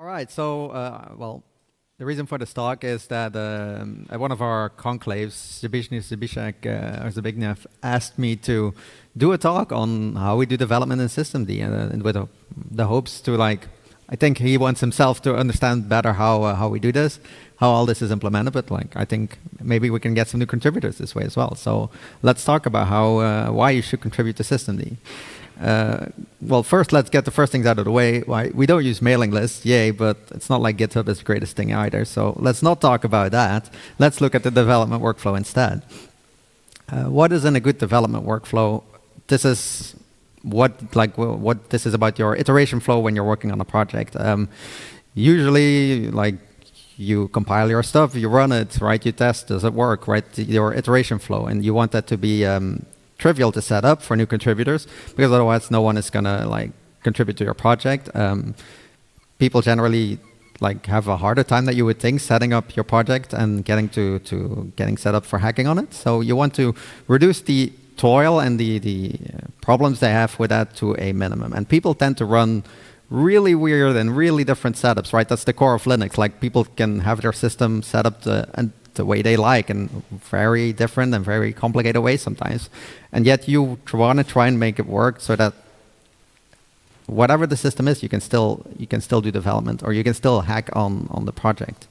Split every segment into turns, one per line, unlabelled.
All right, so, well, the reason for this talk is that at one of our conclaves, Zbigniew asked me to do a talk on how we do development in systemd, and with the hopes to, like, I think he wants himself to understand better how we do this, how all this is implemented, but like I think maybe we can get some new contributors this way as well. So let's talk about how why you should contribute to systemd. Well, first, let's get the first things out of the way. Why we don't use mailing lists, yay, but it's not like GitHub is the greatest thing either. So let's not talk about that. Let's look at the development workflow instead. What is in a good development workflow? This is what this is about your iteration flow when you're working on a project. Usually, like, you compile your stuff, you run it, right? You test, does it work, right? Your iteration flow, and you want that to be trivial to set up for new contributors, because otherwise no one is gonna like contribute to your project. People generally like have a harder time than you would think setting up your project and getting getting set up for hacking on it. So you want to reduce the toil and the problems they have with that to a minimum. And people tend to run really weird and really different setups, right? That's the core of Linux. Like, people can have their system set up the way they like in very different and very complicated ways sometimes. And yet you want to try and make it work so that whatever the system is, you can still do development, or you can still hack on the project.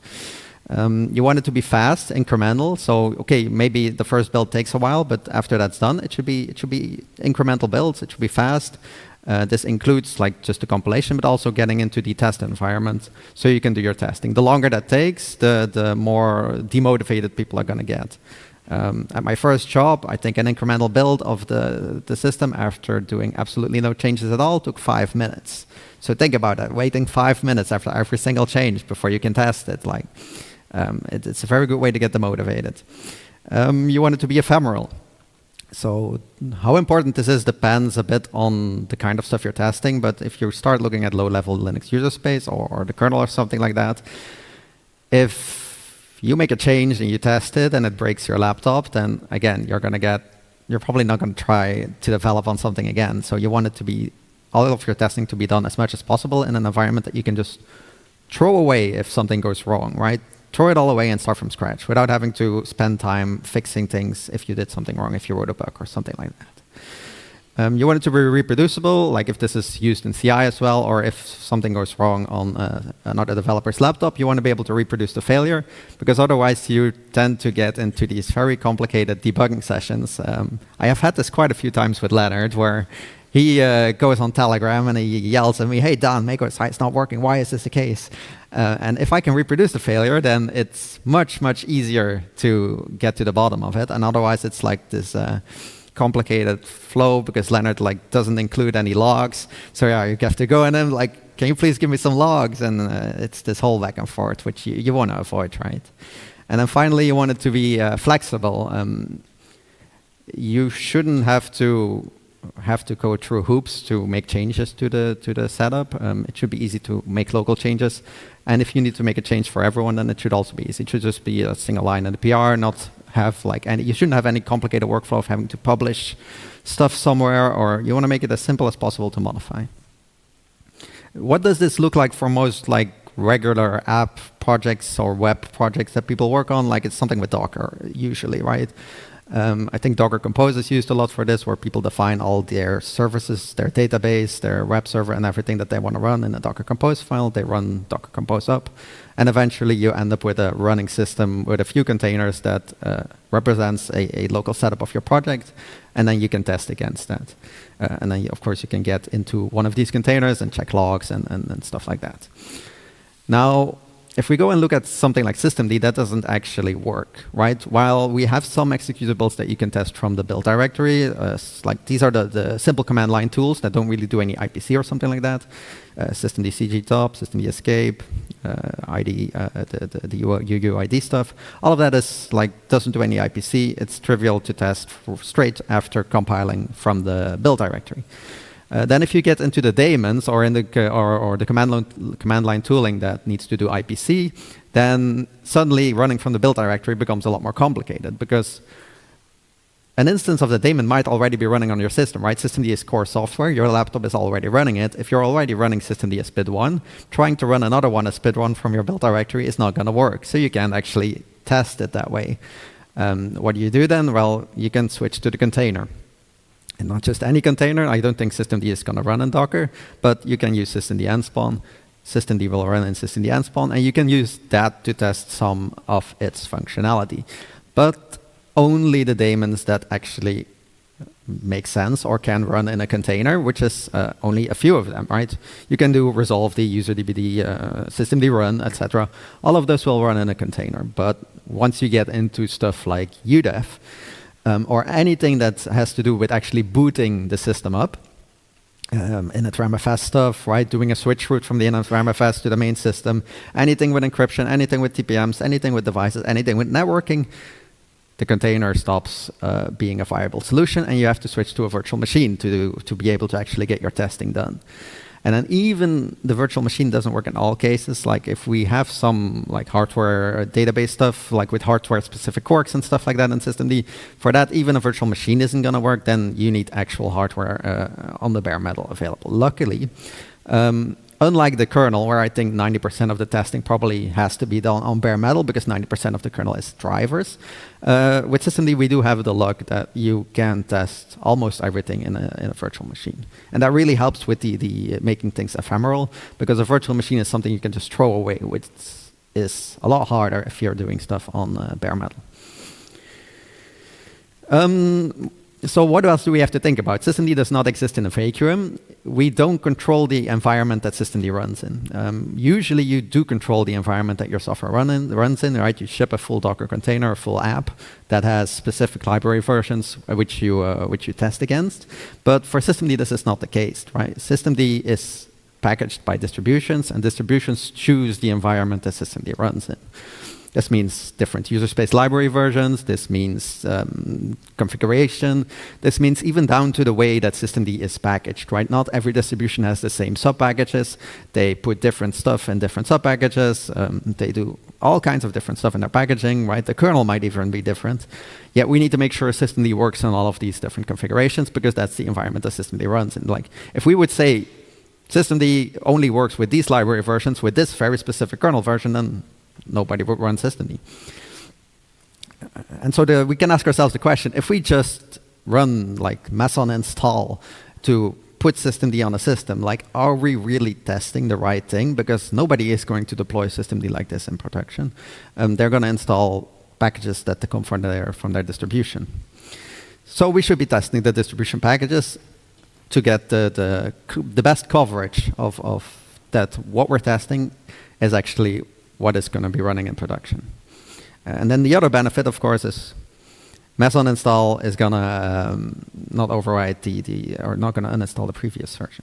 You want it to be fast, incremental. So okay, maybe the first build takes a while, but after that's done, it should be incremental builds. It should be fast. This includes like just the compilation, but also getting into the test environment so you can do your testing. The longer that takes, the more demotivated people are going to get. At my first job, I think an incremental build of the system after doing absolutely no changes at all took 5 minutes. So think about that, waiting 5 minutes after every single change before you can test it. Like, it's a very good way to get demotivated. You want it to be ephemeral. So how important this is depends a bit on the kind of stuff you're testing, but if you start looking at low-level Linux user space or the kernel or something like that, if you make a change and you test it and it breaks your laptop, then again, you're probably not going to try to develop on something again. So you want it to be, all of your testing to be done as much as possible in an environment that you can just throw away if something goes wrong, right? Throw it all away and start from scratch without having to spend time fixing things if you did something wrong, if you wrote a bug or something like that. You want it to be reproducible, like if this is used in CI as well, or if something goes wrong on another developer's laptop, you want to be able to reproduce the failure, because otherwise you tend to get into these very complicated debugging sessions. I have had this quite a few times with Leonard, where he goes on Telegram and he yells at me, "Hey, Daan, make our site's not working. Why is this the case?" And if I can reproduce the failure, then it's much, much easier to get to the bottom of it. And otherwise, it's like this complicated flow, because Leonard like doesn't include any logs. So yeah, you have to go in and like, "Can you please give me some logs?" And it's this whole back and forth, which you want to avoid, right? And then finally, you want it to be flexible. You shouldn't have to go through hoops to make changes to the setup. It should be easy to make local changes. And if you need to make a change for everyone, then it should also be easy. It should just be a single line in the PR, not have like any, you shouldn't have any complicated workflow of having to publish stuff somewhere, or you want to make it as simple as possible to modify. What does this look like for most like regular app projects or web projects that people work on? Like, it's something with Docker usually, right? I think Docker Compose is used a lot for this, where people define all their services, their database, their web server, and everything that they want to run in a Docker Compose file. They run Docker Compose up, and eventually you end up with a running system with a few containers that represents a local setup of your project, and then you can test against that. And then, of course, you can get into one of these containers and check logs and stuff like that. Now, if we go and look at something like systemd, that doesn't actually work, right? While we have some executables that you can test from the build directory, like these are the simple command line tools that don't really do any IPC or something like that. Systemd cgtop, systemd escape, ID, the UUID stuff. All of that is like doesn't do any IPC. It's trivial to test straight after compiling from the build directory. Then if you get into the daemons or in the command line tooling that needs to do IPC, then suddenly running from the build directory becomes a lot more complicated, because an instance of the daemon might already be running on your system, right? Systemd is core software. Your laptop is already running it. If you're already running systemd as PID1, trying to run another one as PID1 from your build directory is not going to work. So you can't actually test it that way. What do you do then? Well, you can switch to the container. And not just any container. I don't think systemd is going to run in Docker, but you can use systemd nspawn. Systemd will run in systemd nspawn, and you can use that to test some of its functionality. But only the daemons that actually make sense or can run in a container, which is only a few of them, right? You can do resolved, userdbd, systemd run, etc. All of those will run in a container. But once you get into stuff like UDEV, or anything that has to do with actually booting the system up, initramfs stuff, right? Doing a switch route from the initramfs to the main system, anything with encryption, anything with TPMs, anything with devices, anything with networking, the container stops being a viable solution, and you have to switch to a virtual machine to be able to actually get your testing done. And then even the virtual machine doesn't work in all cases. Like if we have some like hardware database stuff, like with hardware specific quirks and stuff like that in systemd, for that even a virtual machine isn't going to work. Then you need actual hardware on the bare metal available. Luckily, unlike the kernel, where I think 90% of the testing probably has to be done on bare metal because 90% of the kernel is drivers, with systemd we do have the luck that you can test almost everything in a virtual machine. And that really helps with the making things ephemeral, because a virtual machine is something you can just throw away, which is a lot harder if you're doing stuff on bare metal. So what else do we have to think about? Systemd does not exist in a vacuum. We don't control the environment that systemd runs in. Usually you do control the environment that your software runs in, right? You ship a full Docker container, a full app that has specific library versions which you test against. But for systemd, this is not the case, right? Systemd is packaged by distributions, and distributions choose the environment that systemd runs in. This means different user space library versions. This means configuration. This means even down to the way that systemd is packaged, right? Not every distribution has the same sub-packages. They put different stuff in different sub-packages. They do all kinds of different stuff in their packaging, right? The kernel might even be different. Yet we need to make sure systemd works on all of these different configurations, because that's the environment that systemd runs in. Like, if we would say systemd only works with these library versions, with this very specific kernel version, then nobody would run systemd. And so we can ask ourselves the question, if we just run like Meson install to put systemd on a system, like, are we really testing the right thing? Because nobody is going to deploy systemd like this in production. They're going to install packages that come from their distribution. So we should be testing the distribution packages to get the best coverage of that what we're testing is actually what is going to be running in production. And then the other benefit, of course, is Meson install is going to not override or not going to uninstall the previous version.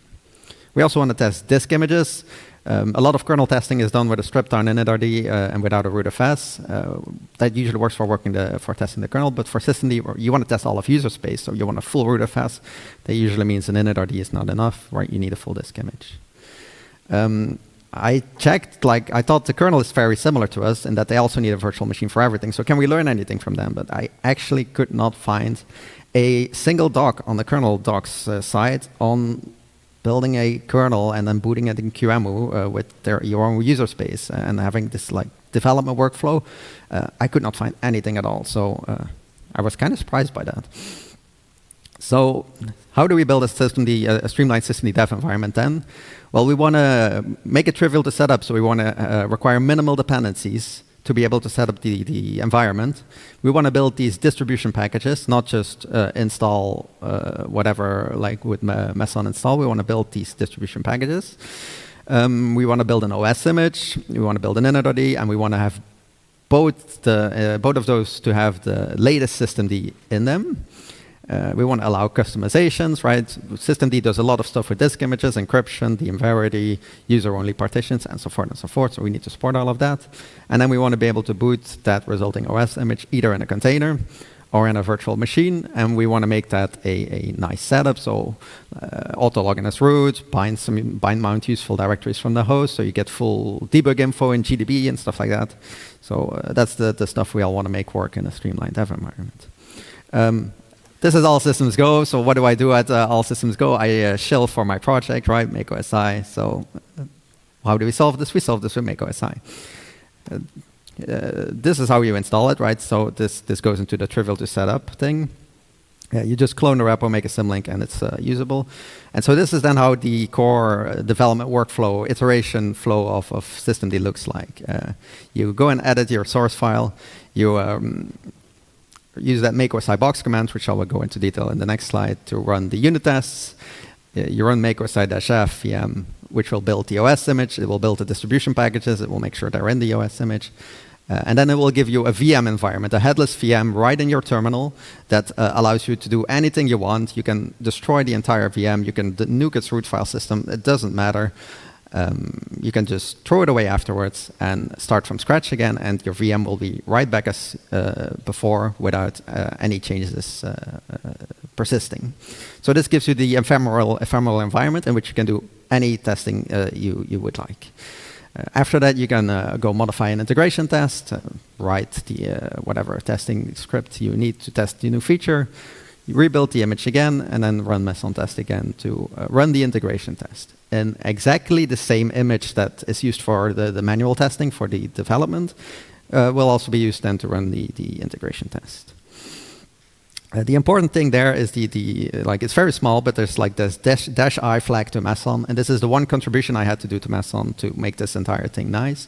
We also want to test disk images. A lot of kernel testing is done with a stripped down initRD and without a rootfs. That usually works for testing the kernel, but for systemd, you want to test all of user space, so you want a full rootfs. That usually means an initRD is not enough, right? You need a full disk image. I checked, like, I thought the kernel is very similar to us in that they also need a virtual machine for everything. So can we learn anything from them? But I actually could not find a single doc on the kernel docs side on building a kernel and then booting it in QEMU with your own user space and having this like development workflow. I could not find anything at all. So I was kind of surprised by that. So how do we build a streamlined systemd dev environment then? Well, we want to make it trivial to set up, so we want to require minimal dependencies to be able to set up the environment. We want to build these distribution packages, not just install whatever, like with Meson install. We want to build these distribution packages. We want to build an OS image. We want to build an initRD, and we want to have both of those to have the latest systemd in them. We want to allow customizations, right? Systemd does a lot of stuff with disk images, encryption, the envarity, user-only partitions, and so forth and so forth. So we need to support all of that. And then we want to be able to boot that resulting OS image either in a container or in a virtual machine. And we want to make that a nice setup. So auto-login as root, bind mount useful directories from the host. So you get full debug info in GDB and stuff like that. So that's the stuff we all want to make work in a streamlined dev environment. This is All Systems Go. So what do I do at All Systems Go? I shell for my project, right? Make OSI. So how do we solve this? We solve this with Make OSI. This is how you install it, right? So this goes into the trivial to set up thing. You just clone the repo, make a symlink, and it's usable. And so this is then how the core development workflow, iteration flow of systemd looks like. You go and edit your source file. You use that make OSI box command, which I will go into detail in the next slide, to run the unit tests. You run make OSI-f VM, which will build the OS image. It will build the distribution packages. It will make sure they're in the OS image. And then it will give you a VM environment, a headless VM right in your terminal that allows you to do anything you want. You can destroy the entire VM. You can nuke its root file system. It doesn't matter. You can just throw it away afterwards and start from scratch again, and your VM will be right back as before without any changes persisting. So this gives you the ephemeral environment in which you can do any testing you would like. After that, you can go modify an integration test, write the whatever testing script you need to test the new feature, you rebuild the image again, and then run meson test again to run the integration test. And exactly the same image that is used for the manual testing for the development will also be used then to run the integration test. The important thing there is like it's very small, but there's like this -i flag to Meson, and this is the one contribution I had to do to Meson to make this entire thing nice.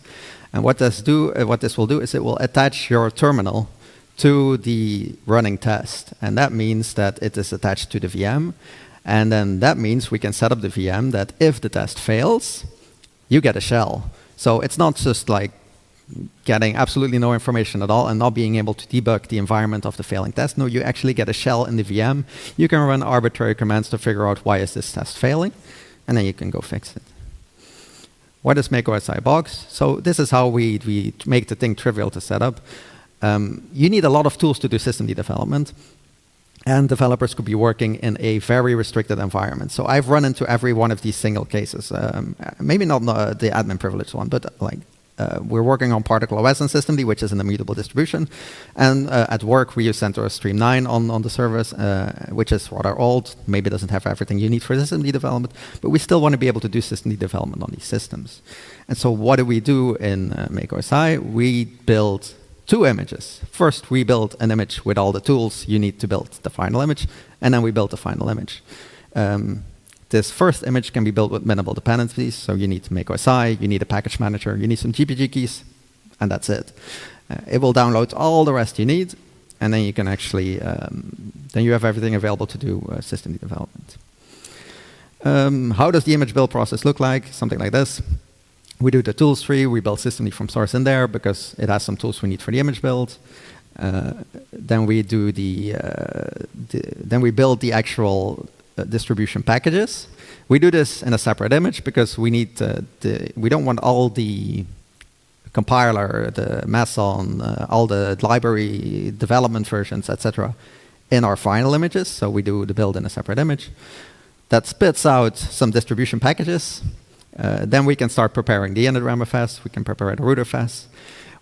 And what this will do is it will attach your terminal to the running test, and that means that it is attached to the VM, and then that means we can set up the VM that if the test fails, you get a shell. So it's not just like getting absolutely no information at all and not being able to debug the environment of the failing test. No, you actually get a shell in the VM. You can run arbitrary commands to figure out why is this test failing, and then you can go fix it. What is make OSI box? So this is how we make the thing trivial to set up. You need a lot of tools to do systemd development, and developers could be working in a very restricted environment. So I've run into every one of these single cases. Maybe not the admin privileged one, but like we're working on Particle OS and systemd, which is an immutable distribution. And at work, we use CentOS Stream 9 on the service, which is rather old. Maybe doesn't have everything you need for systemd development, but we still want to be able to do systemd development on these systems. And so what do we do in make OSI? We build two images. First, we build an image with all the tools you need to build the final image, and then we build the final image. This first image can be built with minimal dependencies, so you need to make OSI, you need a package manager, you need some GPG keys, and that's it. It will download all the rest you need, and then you can actually, then you have everything available to do systemd development. How does the image build process look like? Something like this. We do the tools tree, we build systemd from source in there because it has some tools we need for the image build. Then we do then we build the actual distribution packages. We do this in a separate image because we need we don't want all the compiler, the Meson, all the library development versions, etc., in our final images. So we do the build in a separate image. That spits out some distribution packages. Then we can start preparing the init RAMFS. We can prepare the rootfs.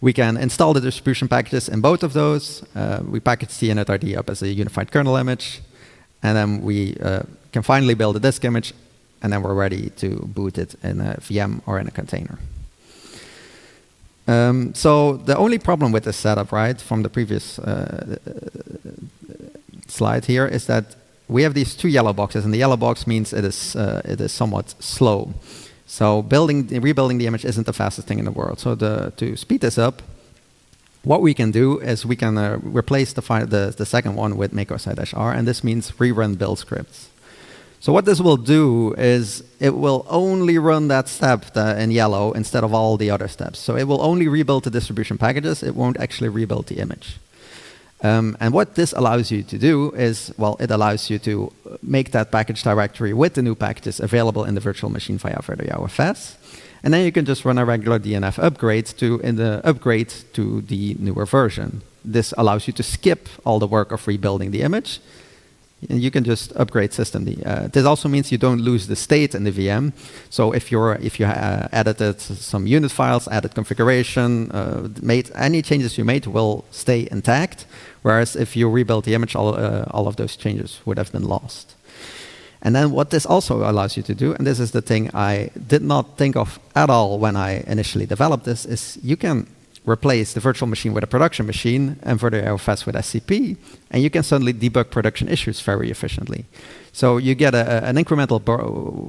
We can install the distribution packages in both of those. We package the init RD up as a unified kernel image. And then we can finally build a disk image. And then we're ready to boot it in a VM or in a container. So the only problem with this setup, right, from the previous slide here, is that we have these two yellow boxes. And the yellow box means it is somewhat slow. So rebuilding the image isn't the fastest thing in the world. So to speed this up, what we can do is we can replace the second one with make OSI-r, and this means rerun build scripts. So what this will do is it will only run that step in yellow instead of all the other steps. So it will only rebuild the distribution packages. It won't actually rebuild the image. And what this allows you to do is, well, it allows you to make that package directory with the new packages available in the virtual machine via VRDOFS. And then you can just run a regular DNF upgrade to the newer version. This allows you to skip all the work of rebuilding the image You can just upgrade systemd. This also means you don't lose the state in the VM. So if you edited some unit files, added configuration, made any changes you made will stay intact. Whereas if you rebuild the image, all of those changes would have been lost. And then what this also allows you to do, and this is the thing I did not think of at all when I initially developed this, is you can replace the virtual machine with a production machine and for the AOFS with SCP, and you can suddenly debug production issues very efficiently. So you get an incremental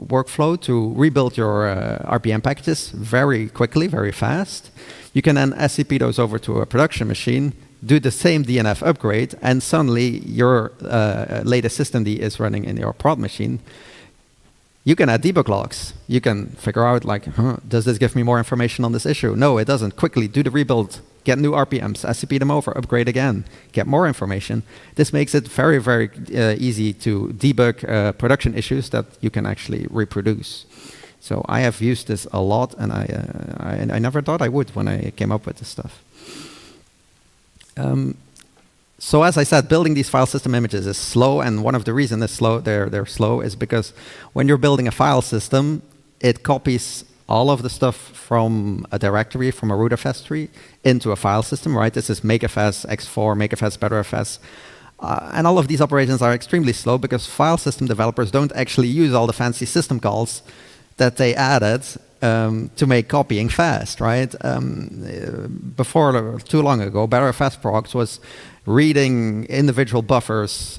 workflow to rebuild your RPM packages very quickly, very fast. You can then SCP those over to a production machine, do the same DNF upgrade, and suddenly your latest systemd is running in your prod machine. You can add debug logs. You can figure out, like, does this give me more information on this issue? No, it doesn't. Quickly do the rebuild, get new RPMs, SCP them over, upgrade again, get more information. This makes it very, very easy to debug production issues that you can actually reproduce. So I have used this a lot, and I never thought I would when I came up with this stuff. So as I said, building these file system images is slow, and one of the reasons they're slow is because when you're building a file system, it copies all of the stuff from a directory, from a rootfs tree, into a file system, right? This is makefs, x4, makefs, betterfs. And all of these operations are extremely slow because file system developers don't actually use all the fancy system calls that they added to make copying fast, right? Before too long ago, betterfs procs was reading individual buffers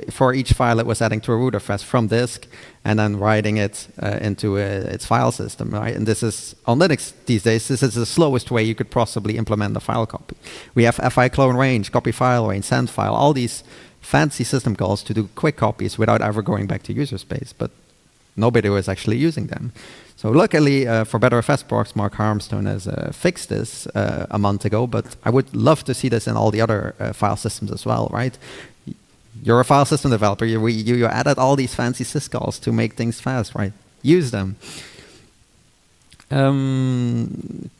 for each file it was adding to a rootfs from disk, and then writing it into its file system, right? And this is, on Linux these days, this is the slowest way you could possibly implement a file copy. We have fi clone range, copy file range, send file, all these fancy system calls to do quick copies without ever going back to user space, but nobody was actually using them. So luckily for betterfs procs, Mark Harmstone has fixed this a month ago, but I would love to see this in all the other file systems as well, right? You're a file system developer. You added all these fancy syscalls to make things fast, right? Use them.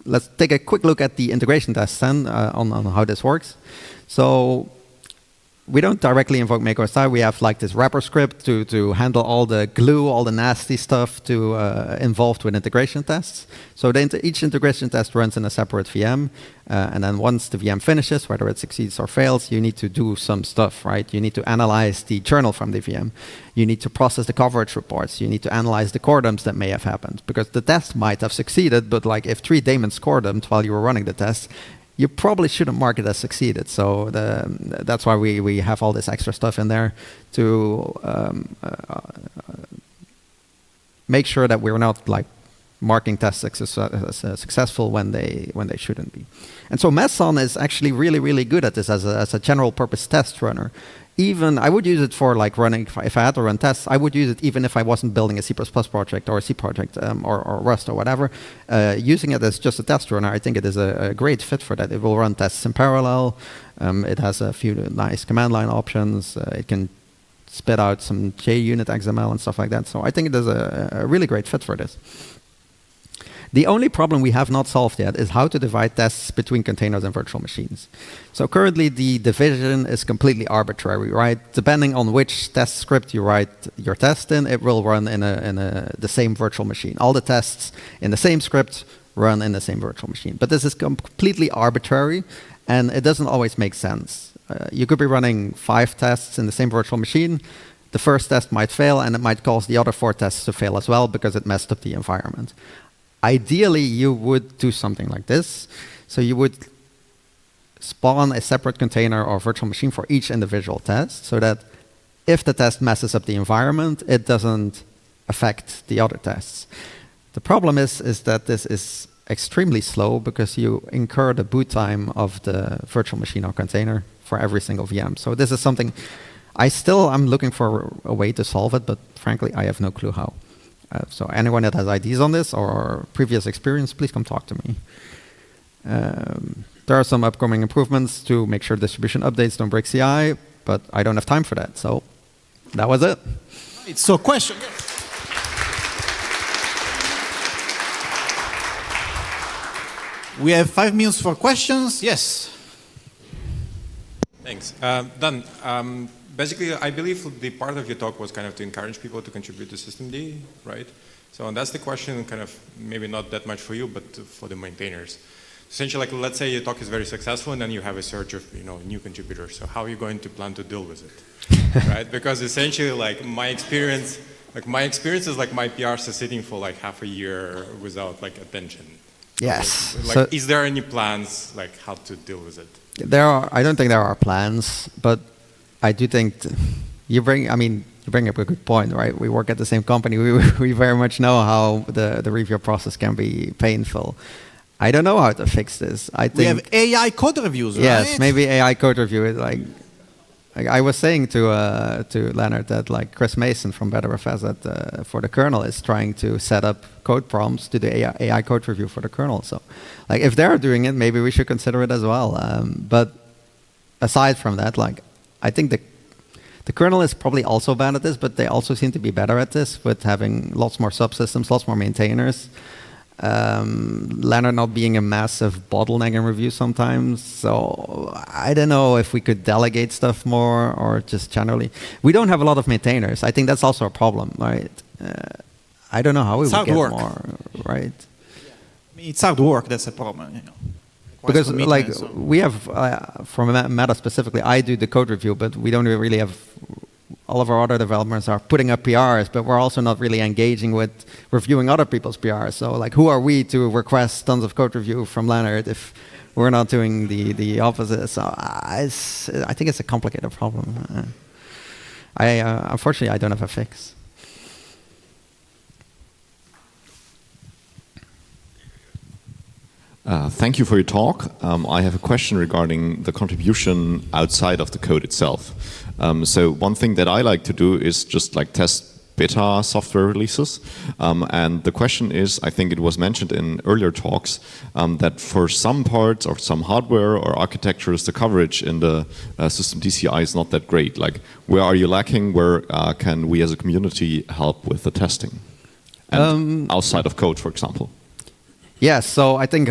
Let's take a quick look at the integration tests then on how this works. So we don't directly invoke make-or-style. We have like this wrapper script to handle all the glue, all the nasty stuff involved with integration tests. So each integration test runs in a separate VM. And then once the VM finishes, whether it succeeds or fails, you need to do some stuff, right? You need to analyze the journal from the VM. You need to process the coverage reports. You need to analyze the core dumps that may have happened. Because the test might have succeeded, but like if 3 daemons core dumped while you were running the test, you probably shouldn't mark it as succeeded. So that's why we have all this extra stuff in there to make sure that we're not like marking tests as successful when they shouldn't be. And so Meson is actually really, really good at this as a general purpose test runner. Even I would use it for like running, if I had to run tests, I would use it even if I wasn't building a C++ project or a C project or Rust or whatever. Using it as just a test runner, I think it is a great fit for that. It will run tests in parallel. It has a few nice command line options. It can spit out some JUnit XML and stuff like that. So I think it is a really great fit for this. The only problem we have not solved yet is how to divide tests between containers and virtual machines. So currently the division is completely arbitrary, right? Depending on which test script you write your test in, it will run in the same virtual machine. All the tests in the same script run in the same virtual machine. But this is completely arbitrary, and it doesn't always make sense. You could be running 5 tests in the same virtual machine. The first test might fail, and it might cause the other 4 tests to fail as well because it messed up the environment. Ideally, you would do something like this. So you would spawn a separate container or virtual machine for each individual test so that if the test messes up the environment, it doesn't affect the other tests. The problem is that this is extremely slow because you incur the boot time of the virtual machine or container for every single VM. So this is something I'm looking for a way to solve it, but frankly, I have no clue how. So anyone that has ideas on this or previous experience, please come talk to me. There are some upcoming improvements to make sure distribution updates don't break CI, but I don't have time for that. So that was it.
Right, so question. We have 5 minutes for questions. Yes.
Thanks. Dan, basically, I believe the part of your talk was kind of to encourage people to contribute to systemd, right? So and that's the question, kind of maybe not that much for you, but for the maintainers. Essentially, like let's say your talk is very successful, and then you have a surge of new contributors. So how are you going to plan to deal with it, right? Because essentially, like my experience is like my PRs are sitting for like half a year without like attention.
Yes.
Like,
So
is there any plans like how to deal with it?
there are. I don't think there are plans, but I do think you bring up a good point, right? We work at the same company. We very much know how the review process can be painful. I don't know how to fix this. I think
We have AI code reviews, right?
yes, maybe AI code review is like I was saying to Leonard that like Chris Mason from BetterFS for the kernel is trying to set up code prompts to the AI code review for the kernel. So, like if they're doing it, maybe we should consider it as well. But aside from that, like I think the kernel is probably also bad at this, but they also seem to be better at this with having lots more subsystems, lots more maintainers. Leonard not being a massive bottleneck in review sometimes. So I don't know if we could delegate stuff more or just generally. We don't have a lot of maintainers. I think that's also a problem, right? I don't know how we would get more, right?
I mean, it's hard work, that's a problem.
Because like we have, from Meta specifically, I do the code review, but we don't really have, all of our other developers are putting up PRs, but we're also not really engaging with reviewing other people's PRs. So like, who are we to request tons of code review from Leonard if we're not doing the opposite? So I think it's a complicated problem. Unfortunately, I don't have a fix.
Thank you for your talk. I have a question regarding the contribution outside of the code itself. So one thing that I like to do is just like test beta software releases. And the question is, I think it was mentioned in earlier talks, that for some parts or some hardware or architectures, the coverage in the system DCI is not that great. Like, where are you lacking? Where can we as a community help with the testing? And outside of code, for example.
Yes, so I think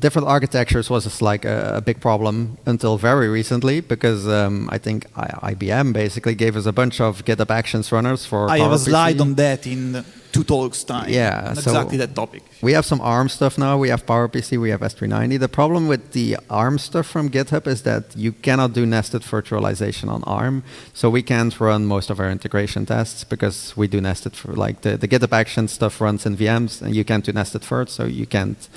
different architectures was just like a big problem until very recently, because I think IBM basically gave us a bunch of GitHub Actions runners for
I have a
PowerPC.
slide on that in 2 talks time.
Yeah,
on
so
exactly that topic.
We have some ARM stuff now. We have PowerPC, we have S390. The problem with the ARM stuff from GitHub is that you cannot do nested virtualization on ARM. So we can't run most of our integration tests because we do nested for like the GitHub Action stuff runs in VMs and you can't do nested virt, so you can't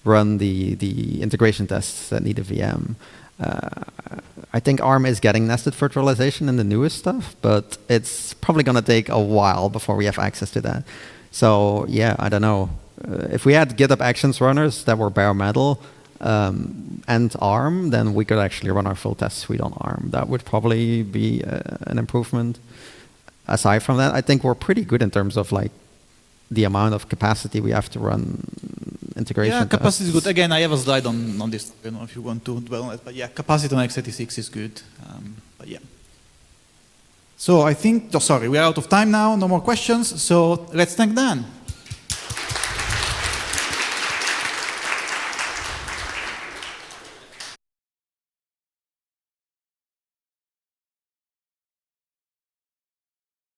run the integration tests that need a VM. I think ARM is getting nested virtualization in the newest stuff, but it's probably going to take a while before we have access to that. So yeah, I don't know. If we had GitHub Actions runners that were bare metal and ARM, then we could actually run our full test suite on ARM. That would probably be an improvement. Aside from that, I think we're pretty good in terms of like the amount of capacity we have to run integration.
Yeah, capacity is good. Again, I have a slide on this. I don't know if you want to dwell on it, but yeah, capacity on x86 is good. But yeah. So I think, sorry, we are out of time now. No more questions. So let's thank Dan.